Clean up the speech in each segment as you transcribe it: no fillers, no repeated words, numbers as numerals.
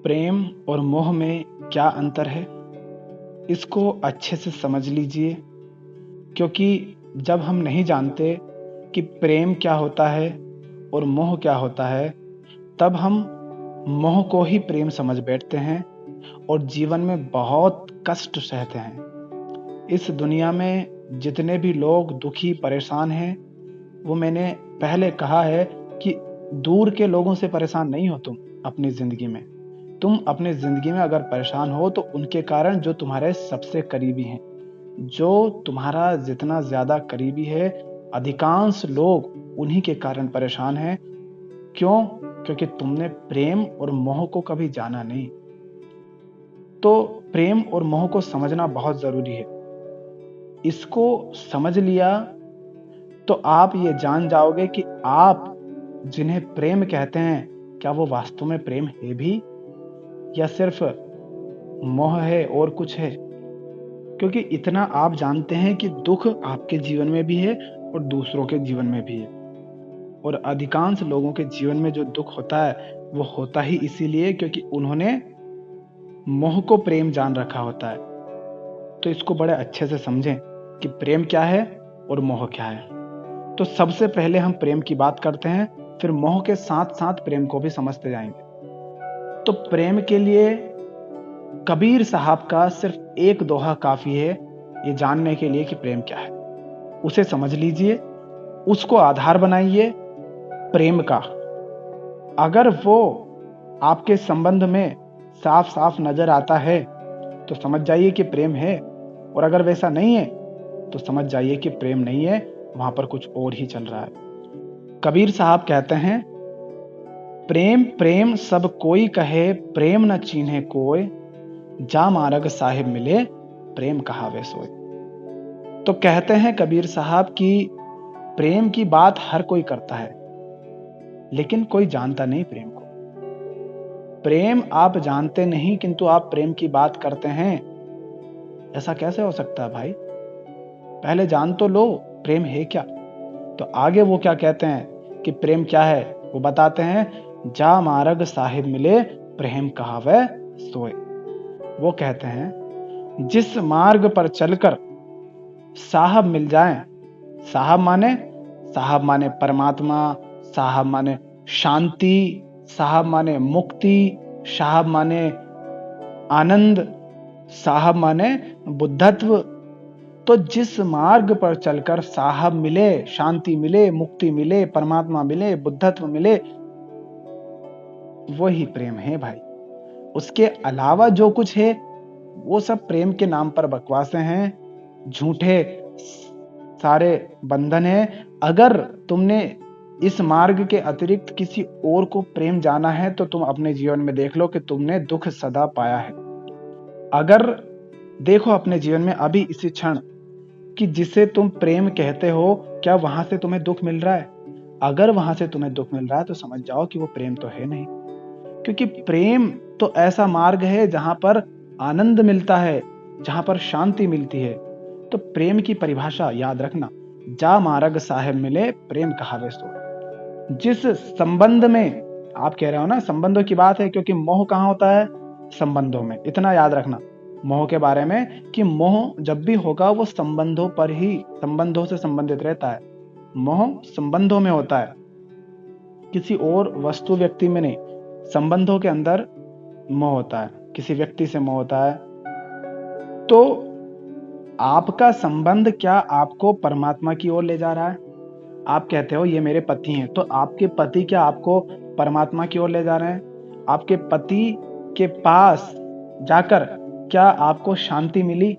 प्रेम और मोह में क्या अंतर है, इसको अच्छे से समझ लीजिए। क्योंकि जब हम नहीं जानते कि प्रेम क्या होता है और मोह क्या होता है, तब हम मोह को ही प्रेम समझ बैठते हैं और जीवन में बहुत कष्ट सहते हैं। इस दुनिया में जितने भी लोग दुखी परेशान हैं, वो मैंने पहले कहा है कि दूर के लोगों से परेशान नहीं हो तुम अपनी ज़िंदगी में। तुम अपनी ज़िंदगी में अगर परेशान हो तो उनके कारण जो तुम्हारे सबसे करीबी हैं। जो तुम्हारा जितना ज़्यादा करीबी है, अधिकांश लोग उन्हीं के कारण परेशान हैं। क्यों? क्योंकि तुमने प्रेम और मोह को कभी जाना नहीं। तो प्रेम और मोह को समझना बहुत ज़रूरी है। इसको समझ लिया तो आप ये जान जाओगे कि आप जिन्हें प्रेम कहते हैं, क्या वो वास्तव में प्रेम है भी या सिर्फ मोह है और कुछ है। क्योंकि इतना आप जानते हैं कि दुख आपके जीवन में भी है और दूसरों के जीवन में भी है। और अधिकांश लोगों के जीवन में जो दुख होता है, वो होता ही इसीलिए क्योंकि उन्होंने मोह को प्रेम जान रखा होता है। तो इसको बड़े अच्छे से समझें कि प्रेम क्या है और मोह क्या है। तो सबसे पहले हम प्रेम की बात करते हैं, फिर मोह के साथ साथ प्रेम को भी समझते जाएंगे। तो प्रेम के लिए कबीर साहब का सिर्फ एक दोहा काफी है ये जानने के लिए कि प्रेम क्या है। उसे समझ लीजिए, उसको आधार बनाइए प्रेम का। अगर वो आपके संबंध में साफ साफ नजर आता है तो समझ जाइए कि प्रेम है, और अगर वैसा नहीं है तो समझ जाइए कि प्रेम नहीं है, वहां पर कुछ और ही चल रहा है। कबीर साहब कहते हैं, प्रेम प्रेम सब कोई कहे, प्रेम न चीन्हे कोय, जा मार्ग साहिब मिले, प्रेम कहावे सोय। तो कहते हैं कबीर साहब कि प्रेम की बात हर कोई करता है, लेकिन कोई जानता नहीं प्रेम को। प्रेम आप जानते नहीं किंतु आप प्रेम की बात करते हैं, ऐसा कैसे हो सकता है भाई? पहले जान तो लो प्रेम है क्या। तो आगे वो क्या कहते हैं कि प्रेम क्या है, वो बताते हैं, जा मार्ग साहिब मिले, प्रेम कहावे सोए। वो कहते हैं, जिस मार्ग पर चलकर साहब मिल जाएं, साहब माने परमात्मा, साहब माने शांति, साहब माने मुक्ति, साहब माने आनंद, साहब माने बुद्धत्व। तो जिस मार्ग पर चलकर साहब मिले, शांति मिले, मुक्ति मिले, परमात्मा मिले, बुद्धत्व मिले, वही प्रेम है भाई। उसके अलावा जो कुछ है वो सब प्रेम के नाम पर बकवासें हैं, झूठे सारे बंधन हैं। अगर तुमने इस मार्ग के अतिरिक्त किसी और को प्रेम जाना है तो तुम अपने जीवन में देख लो कि तुमने दुख सदा पाया है। अगर देखो अपने जीवन में अभी इसी क्षण कि जिसे तुम प्रेम कहते हो, क्या वहां से तुम्हें दुख मिल रहा है? अगर वहां से तुम्हें दुख मिल रहा है तो समझ जाओ कि वो प्रेम तो है नहीं। क्योंकि प्रेम तो ऐसा मार्ग है जहां पर आनंद मिलता है, जहां पर शांति मिलती है। तो प्रेम की परिभाषा याद रखना, जा मार्ग साहेब मिले, प्रेम कहावे सो। जिस संबंध में आप कह रहे हो ना, संबंधों की बात है, क्योंकि मोह कहां होता है? संबंधों में। इतना याद रखना मोह के बारे में कि मोह जब भी होगा वो संबंधों पर ही, संबंधों से संबंधित रहता है। मोह संबंधों में होता है, किसी और वस्तु व्यक्ति में नहीं। संबंधों के अंदर मोह होता है, किसी व्यक्ति से मोह होता है। तो आपका संबंध क्या आपको परमात्मा की ओर ले जा रहा है? आप कहते हो ये मेरे पति हैं, तो आपके पति क्या आपको परमात्मा की ओर ले जा रहे हैं? आपके पति के पास जाकर क्या आपको शांति मिली?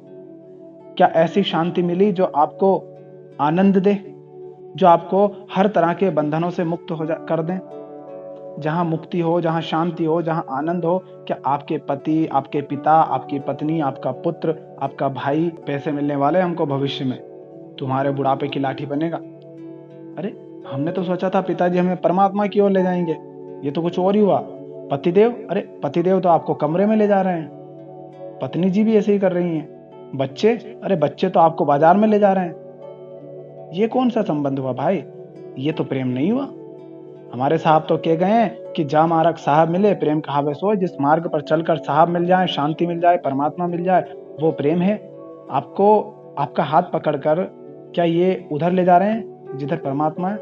क्या ऐसी शांति मिली जो आपको आनंद दे, जो आपको हर तरह के बंधनों से मुक्त कर दे? जहां मुक्ति हो, जहां शांति हो, जहां आनंद हो, क्या आपके पति, आपके पिता, आपकी पत्नी, आपका पुत्र, आपका भाई पैसे मिलने वाले हमको भविष्य में तुम्हारे बुढ़ापे की लाठी बनेगा? अरे हमने तो सोचा था पिताजी हमें परमात्मा की ओर ले जाएंगे, ये तो कुछ और ही हुआ। पतिदेव, अरे पतिदेव तो आपको कमरे में ले जा रहे हैं। पत्नी जी भी ऐसे ही कर रही हैं। बच्चे, अरे बच्चे तो आपको बाजार में ले जा रहे हैं। ये कौन सा संबंध हुआ भाई? ये तो प्रेम नहीं हुआ। हमारे साहब तो कह गए हैं कि जा मार्ग साहब मिले प्रेम कहावे सोए, जिस मार्ग पर चलकर साहब मिल जाए, शांति मिल जाए, परमात्मा मिल जाए, वो प्रेम है। आपको आपका हाथ पकड़कर क्या ये उधर ले जा रहे हैं जिधर परमात्मा है?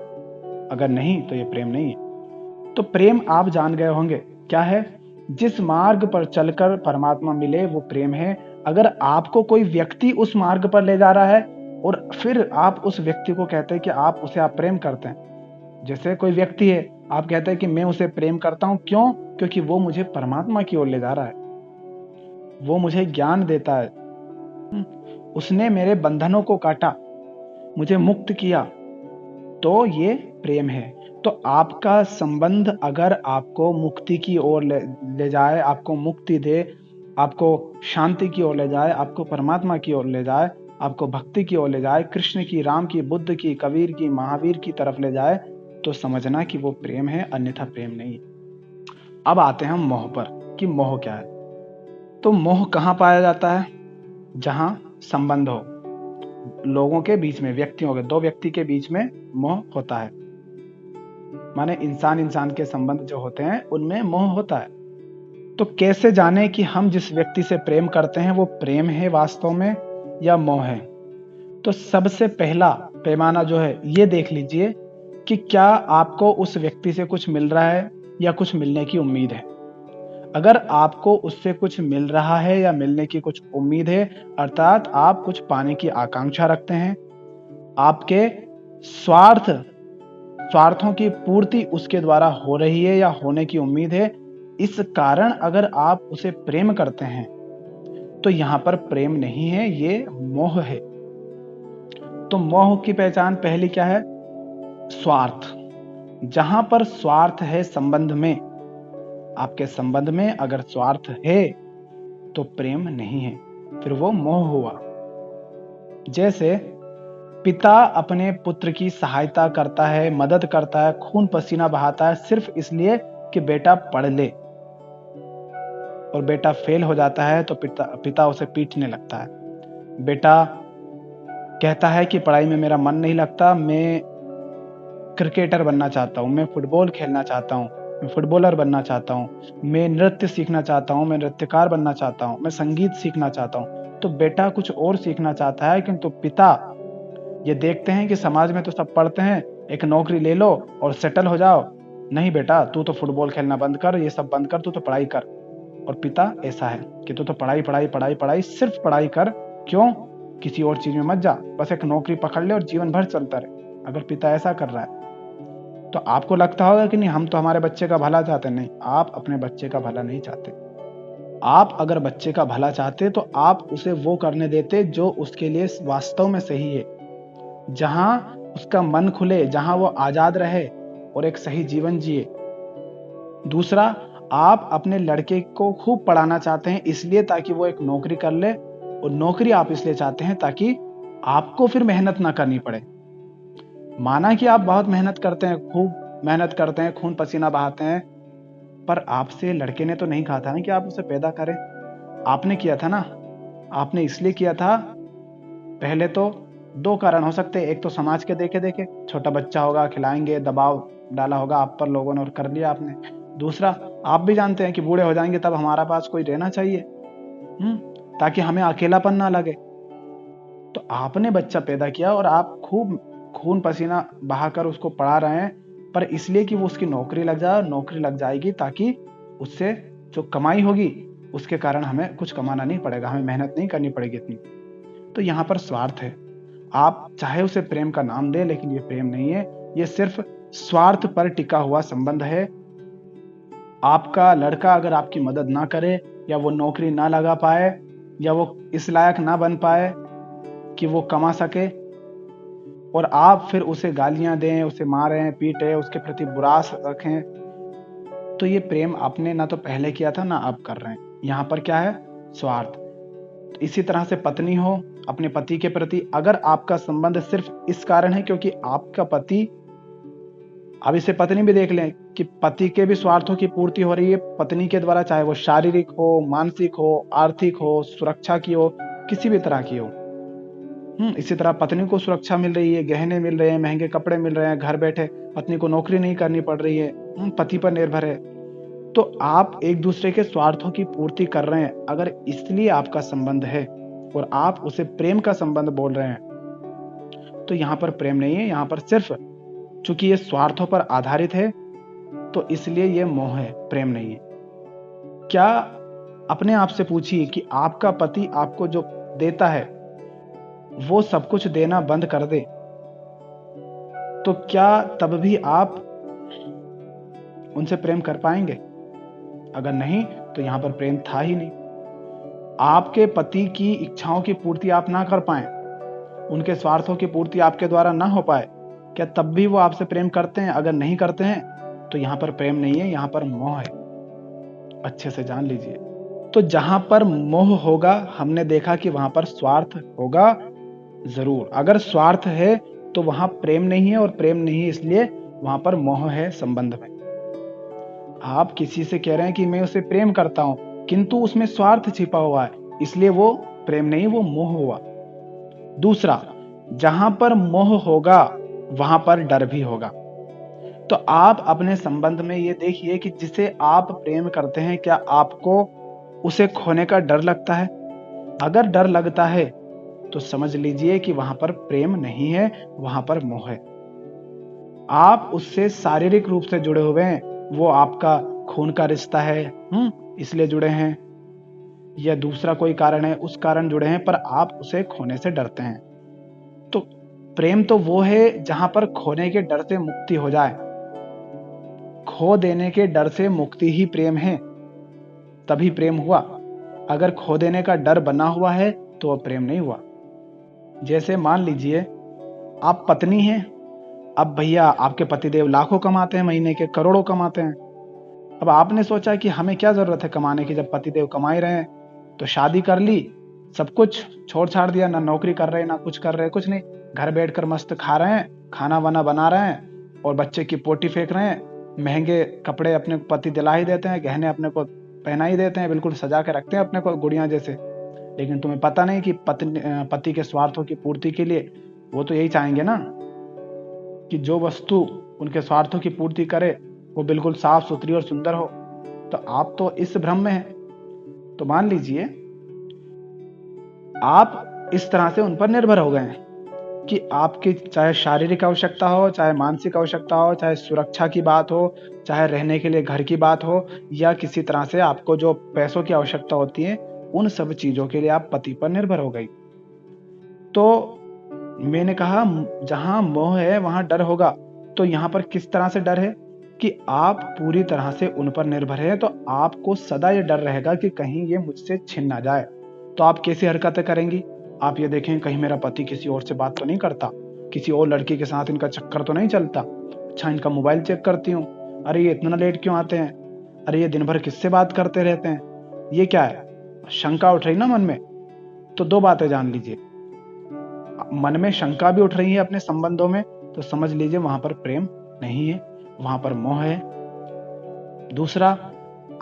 अगर नहीं तो ये प्रेम नहीं है। तो प्रेम आप जान गए होंगे क्या है। जिस मार्ग पर चलकर परमात्मा मिले वो प्रेम है। अगर आपको कोई व्यक्ति उस मार्ग पर ले जा रहा है और फिर आप उस व्यक्ति को कहते हैं कि आप प्रेम करते हैं, जैसे कोई व्यक्ति है, आप कहते हैं कि मैं उसे प्रेम करता हूं, क्यों? क्योंकि वो मुझे परमात्मा की ओर ले जा रहा है, वो मुझे ज्ञान देता है। उसने मेरे बंधनों को काटा, मुझे मुक्त किया, तो ये प्रेम है। तो आपका संबंध अगर आपको मुक्ति की ओर ले जाए, आपको मुक्ति दे, आपको शांति की ओर ले जाए, आपको परमात्मा की ओर ले जाए, आपको भक्ति की ओर ले जाए, कृष्ण की, राम की, बुद्ध की, कबीर की, महावीर की तरफ ले जाए, तो समझना कि वो प्रेम है, अन्यथा प्रेम नहीं। अब आते हैं हम मोह पर कि मोह क्या है। तो मोह कहाँ पाया जाता है? जहां संबंध हो, लोगों के बीच में, व्यक्तियों के, दो व्यक्ति के बीच में मोह होता है। माने इंसान इंसान के संबंध जो होते हैं उनमें मोह होता है। तो कैसे जाने कि हम जिस व्यक्ति से प्रेम करते हैं वो प्रेम है वास्तव में या मोह है? तो सबसे पहला पैमाना जो है ये देख लीजिए कि क्या आपको उस व्यक्ति से कुछ मिल रहा है या कुछ मिलने की उम्मीद है। अगर आपको उससे कुछ मिल रहा है या मिलने की कुछ उम्मीद है, अर्थात आप कुछ पाने की आकांक्षा रखते हैं, आपके स्वार्थों की पूर्ति उसके द्वारा हो रही है या होने की उम्मीद है, इस कारण अगर आप उसे प्रेम करते हैं तो यहां पर प्रेम नहीं है, ये मोह है। तो मोह की पहचान पहली क्या है? स्वार्थ। जहां पर स्वार्थ है संबंध में, आपके संबंध में अगर स्वार्थ है तो प्रेम नहीं है, फिर वो मोह हुआ। जैसे पिता अपने पुत्र की सहायता करता है, मदद करता है, खून पसीना बहाता है सिर्फ इसलिए कि बेटा पढ़ ले, और बेटा फेल हो जाता है तो पिता उसे पीटने लगता है। बेटा कहता है कि पढ़ाई में मेरा मन नहीं लगता, मैं क्रिकेटर बनना चाहता हूँ, मैं फुटबॉल खेलना चाहता हूँ, मैं फुटबॉलर बनना चाहता हूँ, मैं नृत्य सीखना चाहता हूँ, मैं नृत्यकार बनना चाहता हूँ, मैं संगीत सीखना चाहता हूँ। तो बेटा कुछ और सीखना चाहता है, किंतु पिता ये देखते हैं कि समाज में तो सब पढ़ते हैं, एक नौकरी ले लो और सेटल हो जाओ। नहीं बेटा, तू तो फुटबॉल खेलना बंद कर, ये सब बंद कर, तू तो पढ़ाई कर। और पिता ऐसा है कि तू तो पढ़ाई पढ़ाई पढ़ाई पढ़ाई, सिर्फ पढ़ाई कर, क्यों? किसी और चीज में मत जा, बस एक नौकरी पकड़ ले और जीवन भर चलता रहे। अगर पिता ऐसा कर रहा है तो आपको लगता होगा कि नहीं, हम तो हमारे बच्चे का भला चाहते। नहीं, आप अपने बच्चे का भला नहीं चाहते। आप अगर बच्चे का भला चाहते तो आप उसे वो करने देते जो उसके लिए वास्तव में सही है, जहां उसका मन खुले, जहां वो आजाद रहे और एक सही जीवन जिए। दूसरा, आप अपने लड़के को खूब पढ़ाना चाहते हैं इसलिए ताकि वो एक नौकरी कर ले, और नौकरी आप इसलिए चाहते हैं ताकि आपको फिर मेहनत ना करनी पड़े। माना कि आप बहुत मेहनत करते हैं, खूब मेहनत करते हैं, खून पसीना बहाते हैं, पर आपसे लड़के ने तो नहीं कहा था ना कि आप उसे पैदा करें। आपने किया था ना, आपने इसलिए किया था। पहले तो दो कारण हो सकते हैं, एक तो समाज के देखे देखे, छोटा बच्चा होगा, खिलाएंगे, दबाव डाला होगा आप पर लोगों ने और कर लिया आपने। दूसरा, आप भी जानते हैं कि बूढ़े हो जाएंगे तब हमारा पास कोई रहना चाहिए, ताकि हमें अकेलापन ना लगे। तो आपने बच्चा पैदा किया और आप खूब खून पसीना बहाकर उसको पढ़ा रहे हैं, पर इसलिए कि वो उसकी नौकरी लग जाए, नौकरी लग जाएगी ताकि उससे जो कमाई होगी उसके कारण हमें कुछ कमाना नहीं पड़ेगा, हमें मेहनत नहीं करनी पड़ेगी इतनी। तो यहाँ पर स्वार्थ है। आप चाहे उसे प्रेम का नाम दे, लेकिन ये प्रेम नहीं है, ये सिर्फ स्वार्थ पर टिका हुआ संबंध है। आपका लड़का अगर आपकी मदद ना करे, या वो नौकरी ना लगा पाए, या वो इस लायक ना बन पाए कि वो कमा सके, और आप फिर उसे गालियां दें, उसे मारें, पीटें, उसके प्रति बुरास रखें, तो ये प्रेम आपने ना तो पहले किया था ना अब कर रहे हैं। यहाँ पर क्या है? स्वार्थ। इसी तरह से पत्नी हो, अपने पति के प्रति अगर आपका संबंध सिर्फ इस कारण है क्योंकि आपका पति, अब इसे पत्नी भी देख लें कि पति के भी स्वार्थों की पूर्ति हो रही है पत्नी के द्वारा, चाहे वो शारीरिक हो, मानसिक हो, आर्थिक हो, सुरक्षा की हो, किसी भी तरह की हो। इसी तरह पत्नी को सुरक्षा मिल रही है, गहने मिल रहे हैं, महंगे कपड़े मिल रहे हैं, घर बैठे पत्नी को नौकरी नहीं करनी पड़ रही है, पति पर निर्भर है। तो आप एक दूसरे के स्वार्थों की पूर्ति कर रहे हैं। अगर इसलिए आपका संबंध है और आप उसे प्रेम का संबंध बोल रहे हैं, तो यहाँ पर प्रेम नहीं है, यहाँ पर सिर्फ चूंकि ये स्वार्थों पर आधारित है तो इसलिए ये मोह है, प्रेम नहीं है। क्या अपने आप से पूछिए कि आपका पति आपको जो देता है वो सब कुछ देना बंद कर दे तो क्या तब भी आप उनसे प्रेम कर पाएंगे? अगर नहीं तो यहां पर प्रेम था ही नहीं। आपके पति की इच्छाओं की पूर्ति आप ना कर पाए, उनके स्वार्थों की पूर्ति आपके द्वारा ना हो पाए, क्या तब भी वो आपसे प्रेम करते हैं? अगर नहीं करते हैं तो यहां पर प्रेम नहीं है, यहां पर मोह है। अच्छे से जान लीजिए। तो जहां पर मोह होगा, हमने देखा कि वहां पर स्वार्थ होगा जरूर। अगर स्वार्थ है तो वहां प्रेम नहीं है, और प्रेम नहीं है इसलिए वहां पर मोह है संबंध में। आप किसी से कह रहे हैं कि मैं उसे प्रेम करता हूं, किंतु उसमें स्वार्थ छिपा हुआ है, इसलिए वो प्रेम नहीं, वो मोह हुआ। दूसरा, जहां पर मोह होगा वहां पर डर भी होगा। तो आप अपने संबंध में ये देखिए कि जिसे आप प्रेम करते हैं, क्या आपको उसे खोने का डर लगता है? अगर डर लगता है तो समझ लीजिए कि वहां पर प्रेम नहीं है, वहां पर मोह है। आप उससे शारीरिक रूप से जुड़े हुए हैं, वो आपका खून का रिश्ता है, इसलिए जुड़े हैं, या दूसरा कोई कारण है उस कारण जुड़े हैं, पर आप उसे खोने से डरते हैं। तो प्रेम तो वो है जहां पर खोने के डर से मुक्ति हो जाए। खो देने के डर से मुक्ति ही प्रेम है, तभी प्रेम हुआ। अगर खो देने का डर बना हुआ है तो वह प्रेम नहीं हुआ। जैसे मान लीजिए आप पत्नी हैं, अब भैया आपके पतिदेव लाखों कमाते हैं, महीने के करोड़ों कमाते हैं। अब आपने सोचा कि हमें क्या जरूरत है कमाने की, जब पतिदेव कमा ही रहे हैं, तो शादी कर ली, सब कुछ छोड़ छाड़ दिया, ना नौकरी कर रहे, ना कुछ कर रहे, कुछ नहीं, घर बैठकर मस्त खा रहे हैं, खाना वाना बना रहे हैं और बच्चे की पोटी फेंक रहे हैं, महंगे कपड़े अपने पति दिला ही देते हैं, गहने अपने को पहना ही देते हैं, बिल्कुल सजा के रखते हैं अपने को गुड़िया जैसे। लेकिन तुम्हें पता नहीं कि पति के स्वार्थों की पूर्ति के लिए वो तो यही चाहेंगे ना कि जो वस्तु उनके स्वार्थों की पूर्ति करे वो बिल्कुल साफ सुथरी और सुंदर हो। तो आप तो इस भ्रम में हैं। तो मान लीजिए आप इस तरह से उन पर निर्भर हो गए हैं कि आपकी चाहे शारीरिक आवश्यकता हो, चाहे मानसिक आवश्यकता हो, चाहे सुरक्षा की बात हो, चाहे रहने के लिए घर की बात हो, या किसी तरह से आपको जो पैसों की आवश्यकता होती है, उन सब चीजों के लिए आप पति पर निर्भर हो गई। तो मैंने कहा जहां मोह है वहां डर होगा। तो यहां पर किस तरह से डर है कि आप पूरी तरह से उन पर निर्भर है, तो आपको सदा ये डर रहेगा कि कहीं ये मुझसे छिन ना जाए। तो आप कैसी हरकतें करेंगी? आप ये देखें कहीं मेरा पति किसी और से बात तो नहीं करता, किसी और लड़की के साथ इनका चक्कर तो नहीं चलता, अच्छा इनका मोबाइल चेक करती हूँ, अरे ये इतना लेट क्यों आते हैं, अरे ये दिन भर किससे बात करते रहते हैं, ये क्या है? शंका उठ रही ना मन में। तो दो बातें जान लीजिए, मन में शंका भी उठ रही है अपने संबंधों में, तो समझ लीजिए वहां पर प्रेम नहीं है, वहां पर मोह है। दूसरा,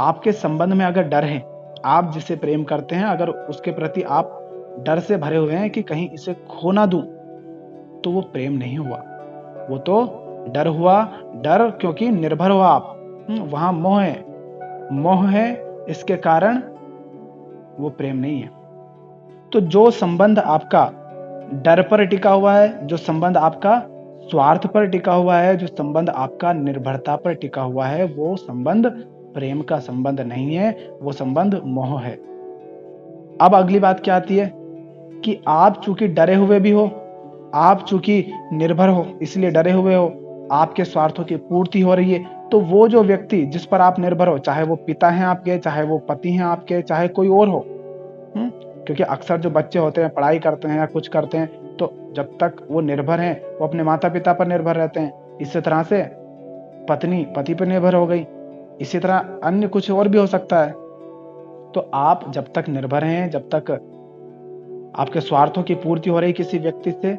आपके संबंध में अगर डर है, आप जिसे प्रेम करते हैं अगर उसके प्रति आप डर से भरे हुए हैं कि कहीं इसे खो ना दूं, तो वो प्रेम नहीं हुआ, वो तो डर हुआ। डर क्योंकि निर्भर हुआ आप, वहां मोह है, मोह है इसके कारण वो प्रेम नहीं है। तो जो संबंध आपका डर पर टिका हुआ है, जो संबंध आपका स्वार्थ पर टिका हुआ है, जो संबंध आपका निर्भरता पर टिका हुआ है, वो संबंध प्रेम का संबंध नहीं है, वो संबंध मोह है। अब अगली बात क्या आती है कि आप चूंकि डरे हुए भी हो, आप चूंकि निर्भर हो इसलिए डरे हुए हो, आपके स्वार्थों की पूर्ति हो रही है, तो वो जो व्यक्ति जिस पर आप निर्भर हो, चाहे वो पिता हैं आपके, चाहे वो पति हैं आपके, चाहे कोई और हो, क्योंकि अक्सर जो बच्चे होते हैं पढ़ाई करते हैं या कुछ करते हैं, तो जब तक वो निर्भर हैं वो अपने माता पिता पर निर्भर रहते हैं। इसी तरह से पत्नी पति पर निर्भर हो गई, इसी तरह अन्य कुछ और भी हो सकता है। तो आप जब तक निर्भर हैं, जब तक आपके स्वार्थों की पूर्ति हो रही किसी व्यक्ति से,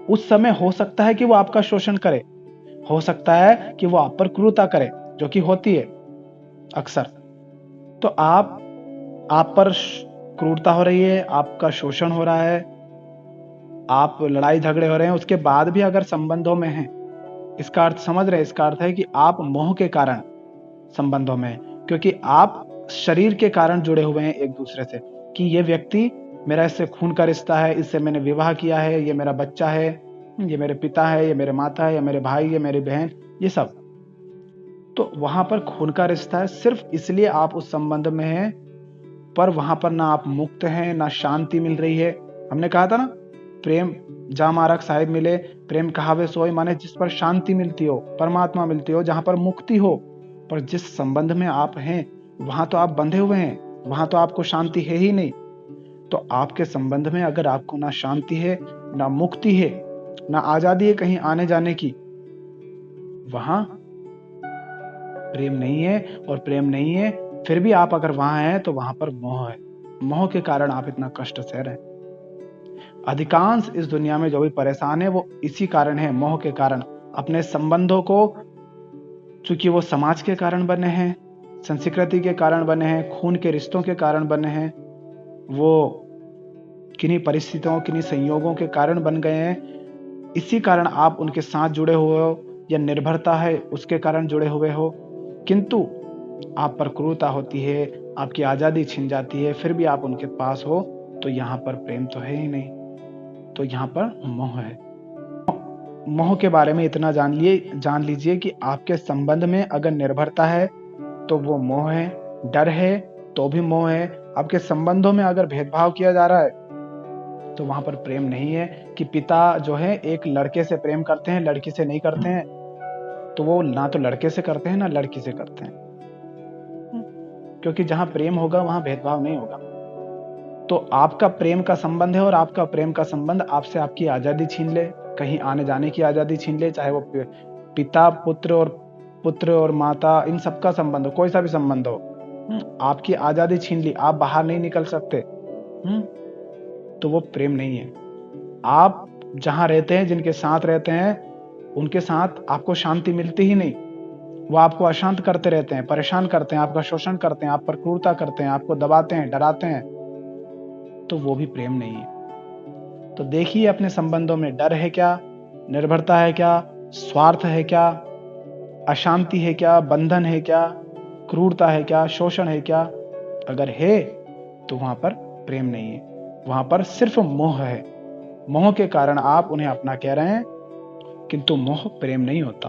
उस समय हो सकता है कि वो आपका शोषण करे, हो सकता है कि वो आप पर क्रूरता करे, जो कि होती है अक्सर। तो आप पर क्रूरता हो रही है, आपका शोषण हो रहा है, आप लड़ाई झगड़े हो रहे हैं उसके बाद भी अगर संबंधों में हैं, इसका अर्थ समझ रहे हैं, इसका अर्थ है कि आप मोह के कारण संबंधों में हैं, क्योंकि आप शरीर के कारण जुड़े हुए हैं एक दूसरे से, कि ये व्यक्ति मेरा इससे खून का रिश्ता है, इससे मैंने विवाह किया है, ये मेरा बच्चा है, ये मेरे पिता है, ये मेरे माता है, ये मेरे भाई, ये मेरी बहन, ये सब। तो वहां पर खून का रिश्ता है, सिर्फ इसलिए आप उस संबंध में हैं, पर वहां पर ना आप मुक्त हैं, ना शांति मिल रही है। हमने कहा था ना, प्रेम जा मारक साहिब मिले, प्रेम कहावे सोई, माने जिस पर शांति मिलती हो, परमात्मा मिलती हो, जहां पर मुक्ति हो। पर जिस संबंध में आप हैं वहां तो आप बंधे हुए हैं, वहां तो आपको शांति है ही नहीं। तो आपके संबंध में अगर आपको ना शांति है, ना मुक्ति है, ना आजादी है कहीं आने जाने की, वहां प्रेम नहीं है। और प्रेम नहीं है फिर भी आप अगर वहां हैं तो वहां पर मोह है। मोह के कारण आप इतना कष्ट सह रहे हैं। अधिकांश इस दुनिया में जो भी परेशान है वो इसी कारण है, मोह के कारण। अपने संबंधों को, चूंकि वो समाज के कारण बने हैं, संस्कृति के कारण बने हैं, खून के रिश्तों के कारण बने हैं, वो किन्हीं परिस्थितियों, किन्हीं संयोगों के कारण बन गए हैं, इसी कारण आप उनके साथ जुड़े हुए हो, या निर्भरता है उसके कारण जुड़े हुए हो। किंतु आप पर क्रूरता होती है, आपकी आजादी छिन जाती है, फिर भी आप उनके पास हो, तो यहाँ पर प्रेम तो है ही नहीं, तो यहाँ पर मोह है। मोह के बारे में इतना जान लीजिए कि आपके संबंध में अगर निर्भरता है तो वो मोह है, डर है तो भी मोह है। आपके संबंधों में अगर भेदभाव किया जा रहा है तो वहां पर प्रेम नहीं है। कि पिता जो है एक लड़के से प्रेम करते हैं, लड़की से नहीं करते हैं, तो वो ना तो लड़के से करते हैं ना लड़की से करते हैं, क्योंकि जहां प्रेम होगा वहां भेदभाव नहीं होगा। तो आपका प्रेम का संबंध है, और आपका प्रेम का संबंध आपसे आपकी आजादी छीन ले, कहीं आने जाने की आजादी छीन ले, चाहे वो पिता पुत्र और माता, इन सबका संबंध हो, कोई सा भी संबंध हो, आपकी आजादी छीन ली, आप बाहर नहीं निकल सकते, तो वो प्रेम नहीं है। आप जहां रहते हैं, जिनके साथ रहते हैं, उनके साथ आपको शांति मिलती ही नहीं। वो आपको अशांत करते रहते हैं, परेशान करते हैं, आपका शोषण करते हैं, आप पर क्रूरता करते हैं, आपको दबाते हैं, डराते हैं, तो वो भी प्रेम नहीं है। तो देखिए अपने संबंधों में डर है क्या, निर्भरता है क्या, स्वार्थ है क्या, अशांति है क्या, बंधन है क्या, क्रूरता है क्या, शोषण है क्या। अगर है तो वहां पर प्रेम नहीं है, वहां पर सिर्फ मोह है। मोह के कारण आप उन्हें अपना कह रहे हैं, किंतु मोह प्रेम नहीं होता।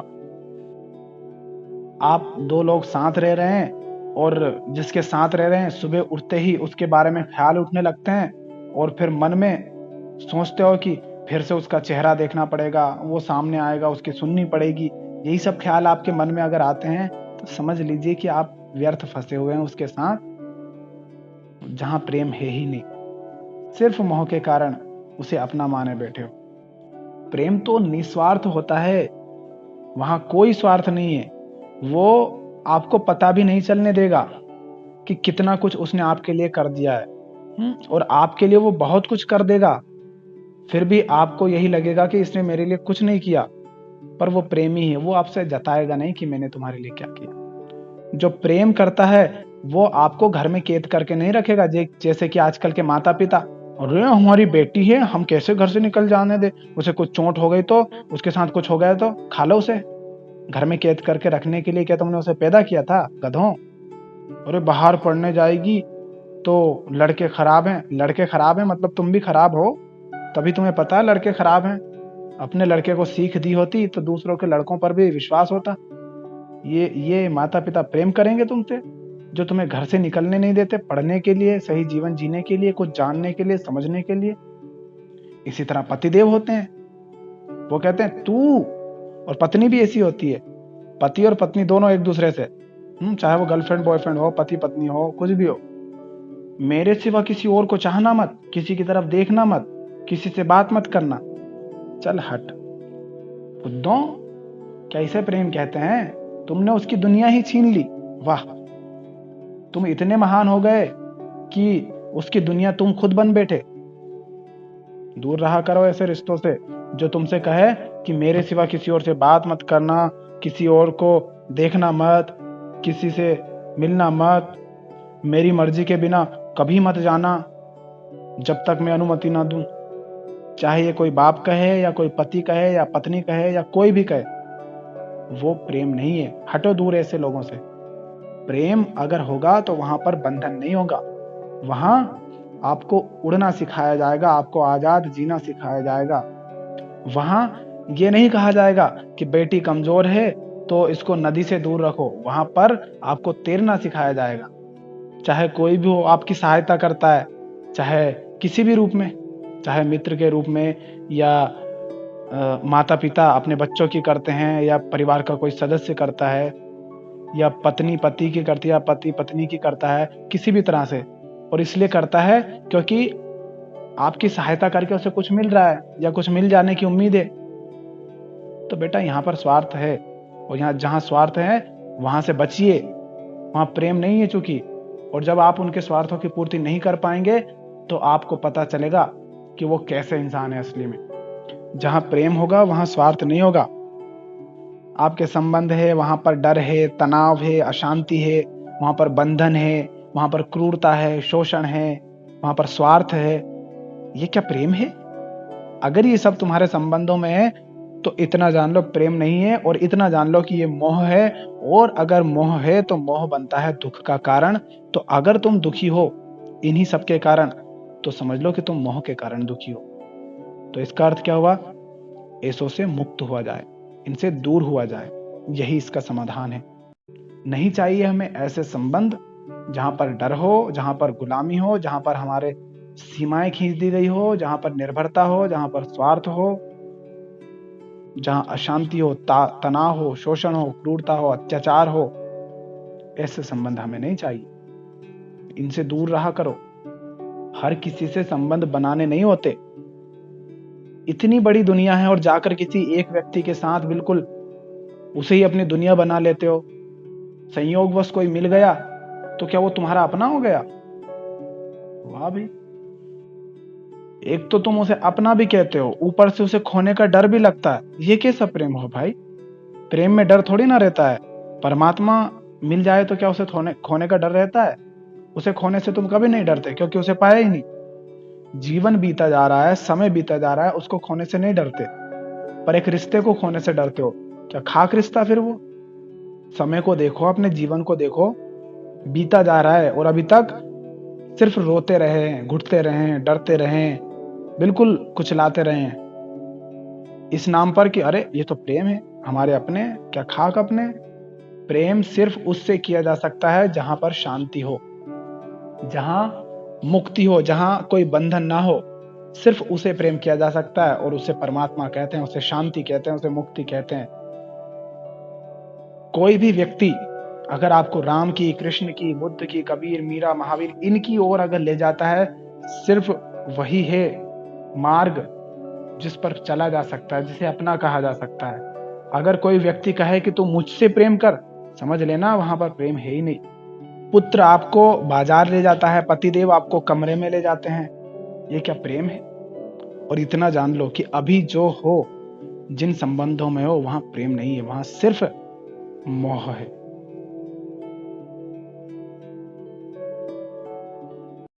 आप दो लोग साथ रह रहे हैं, और जिसके साथ रह रहे हैं सुबह उठते ही उसके बारे में ख्याल उठने लगते हैं, और फिर मन में सोचते हो कि फिर से उसका चेहरा देखना पड़ेगा, वो सामने आएगा, उसकी सुननी पड़ेगी। यही सब ख्याल आपके मन में अगर आते हैं तो समझ लीजिए कि आप व्यर्थ फंसे हुए हैं उसके साथ, जहां प्रेम है ही नहीं। सिर्फ मोह के कारण उसे अपना माने बैठे हो। प्रेम तो निस्वार्थ होता है, वहां कोई स्वार्थ नहीं है। वो आपको पता भी नहीं चलने देगा कि कितना कुछ उसने आपके लिए कर दिया है, और आपके लिए वो बहुत कुछ कर देगा, फिर भी आपको यही लगेगा कि इसने मेरे लिए कुछ नहीं किया। पर वो प्रेमी है, वो आपसे जताएगा नहीं कि मैंने तुम्हारे लिए क्या किया। जो प्रेम करता है वो आपको घर में कैद करके नहीं रखेगा, जैसे कि आजकल के माता पिता, अरे हमारी बेटी है, हम कैसे घर से निकल जाने दे, उसे कुछ चोट हो गई तो, उसके साथ कुछ हो गया तो खा लो उसे। घर में कैद करके रखने के लिए क्या तुमने उसे पैदा किया था, गधों? अरे बाहर पढ़ने जाएगी तो लड़के खराब हैं, लड़के खराब हैं मतलब तुम भी खराब हो, तभी तुम्हें पता है लड़के खराब हैं। अपने लड़के को सीख दी होती तो दूसरों के लड़कों पर भी विश्वास होता। ये माता पिता प्रेम करेंगे तुमसे, जो तुम्हें घर से निकलने नहीं देते, पढ़ने के लिए, सही जीवन जीने के लिए, कुछ जानने के लिए, समझने के लिए। इसी तरह पतिदेव होते हैं, वो कहते हैं तू, और पत्नी भी ऐसी होती है। पति और पत्नी दोनों एक दूसरे से, चाहे वो गर्लफ्रेंड बॉयफ्रेंड हो, पति पत्नी हो, कुछ भी हो, मेरे सिवा किसी और को चाहना मत, किसी की तरफ देखना मत, किसी से बात मत करना, चल हट। बुद्धों, कैसे प्रेम कहते हैं? तुमने उसकी दुनिया ही छीन ली। वाह, तुम इतने महान हो गए कि उसकी दुनिया तुम खुद बन बैठे। दूर रहा करो ऐसे रिश्तों से जो तुमसे कहे कि मेरे सिवा किसी और से बात मत करना, किसी और को देखना मत, किसी से मिलना मत, मेरी मर्जी के बिना कभी मत जाना जब तक मैं अनुमति ना दूं। चाहे ये कोई बाप कहे या कोई पति कहे या पत्नी कहे या कोई भी कहे, वो प्रेम नहीं है। हटो दूर ऐसे लोगों से। प्रेम अगर होगा तो वहां पर बंधन नहीं होगा। वहां आपको उड़ना सिखाया जाएगा, आपको आजाद जीना सिखाया जाएगा। वहां ये नहीं कहा जाएगा कि बेटी कमजोर है तो इसको नदी से दूर रखो। वहां पर आपको तैरना सिखाया जाएगा। चाहे कोई भी हो आपकी सहायता करता है, चाहे किसी भी रूप में, चाहे मित्र के रूप में या माता पिता अपने बच्चों की करते हैं या परिवार का कोई सदस्य करता है या पत्नी पति की करती है या पति पत्नी की करता है, किसी भी तरह से। और इसलिए करता है क्योंकि आपकी सहायता करके उसे कुछ मिल रहा है या कुछ मिल जाने की उम्मीद है। तो बेटा यहाँ पर स्वार्थ है, और यहाँ जहाँ स्वार्थ है वहां से बचिए। वहां प्रेम नहीं है चूंकि। और जब आप उनके स्वार्थों की पूर्ति नहीं कर पाएंगे तो आपको पता चलेगा कि वो कैसे इंसान है असली में। जहां प्रेम होगा वहां स्वार्थ नहीं होगा। आपके संबंध है वहां पर डर है, तनाव है, अशांति है, वहां पर बंधन है, वहां पर क्रूरता है, शोषण है, वहां पर स्वार्थ है। ये क्या प्रेम है? अगर ये सब तुम्हारे संबंधों में है तो इतना जान लो प्रेम नहीं है, और इतना जान लो कि ये मोह है। और अगर मोह है तो मोह बनता है दुख का कारण। तो अगर तुम दुखी हो इन्हीं सब के कारण तो समझ लो कि तुम मोह के कारण दुखी हो। तो इसका अर्थ क्या हुआ? ऐसों से मुक्त हुआ जाए, इनसे दूर हुआ जाए। यही इसका समाधान है। नहीं चाहिए हमें ऐसे संबंध जहां पर डर हो, जहां पर गुलामी हो, जहां पर हमारे सीमाएं खींच दी गई हो, जहां पर निर्भरता हो, जहां पर स्वार्थ हो, जहां अशांति हो, तनाव हो, शोषण हो, क्रूरता हो, अत्याचार हो। ऐसे संबंध हमें नहीं चाहिए। इनसे दूर रहा करो। हर किसी से संबंध बनाने नहीं होते। इतनी बड़ी दुनिया है और जाकर किसी एक व्यक्ति के साथ बिल्कुल उसे ही अपनी दुनिया बना लेते हो। संयोगवश कोई मिल गया तो क्या वो तुम्हारा अपना हो गया? वाह भाई, एक तो तुम उसे अपना भी कहते हो, ऊपर से उसे खोने का डर भी लगता है। ये कैसा प्रेम हो भाई? प्रेम में डर थोड़ी ना रहता है। परमात्मा मिल जाए तो क्या उसे खोने का डर रहता है? उसे खोने से तुम कभी नहीं डरते क्योंकि उसे पाया ही नहीं। जीवन बीता जा रहा है, समय बीता जा रहा है, उसको खोने से नहीं डरते, पर एक रिश्ते को खोने से डरते हो। क्या खाक रिश्ता फिर वो? समय को देखो, अपने जीवन को देखो, बीता जा रहा है और अभी तक सिर्फ रोते रहे हैं, घुटते रहे हैं, डरते रहे हैं, बिल्कुल कुचलाते रहे हैं इस नाम पर कि अरे ये तो प्रेम है, हमारे अपने। क्या खाक अपने? प्रेम सिर्फ उससे किया जा सकता है जहां पर शांति हो, जहां मुक्ति हो, जहां कोई बंधन ना हो। सिर्फ उसे प्रेम किया जा सकता है, और उसे परमात्मा कहते हैं, उसे शांति कहते हैं, उसे मुक्ति कहते हैं। कोई भी व्यक्ति अगर आपको राम की, कृष्ण की, बुद्ध की, कबीर, मीरा, महावीर इनकी ओर अगर ले जाता है, सिर्फ वही है मार्ग जिस पर चला जा सकता है, जिसे अपना कहा जा सकता है। अगर कोई व्यक्ति कहे कि तू मुझसे प्रेम कर, समझ लेना वहां पर प्रेम है ही नहीं। पुत्र आपको बाजार ले जाता है, पतिदेव आपको कमरे में ले जाते हैं, ये क्या प्रेम है? और इतना जान लो कि अभी जो हो, जिन संबंधों में हो, वहां प्रेम नहीं है, वहां सिर्फ मोह है।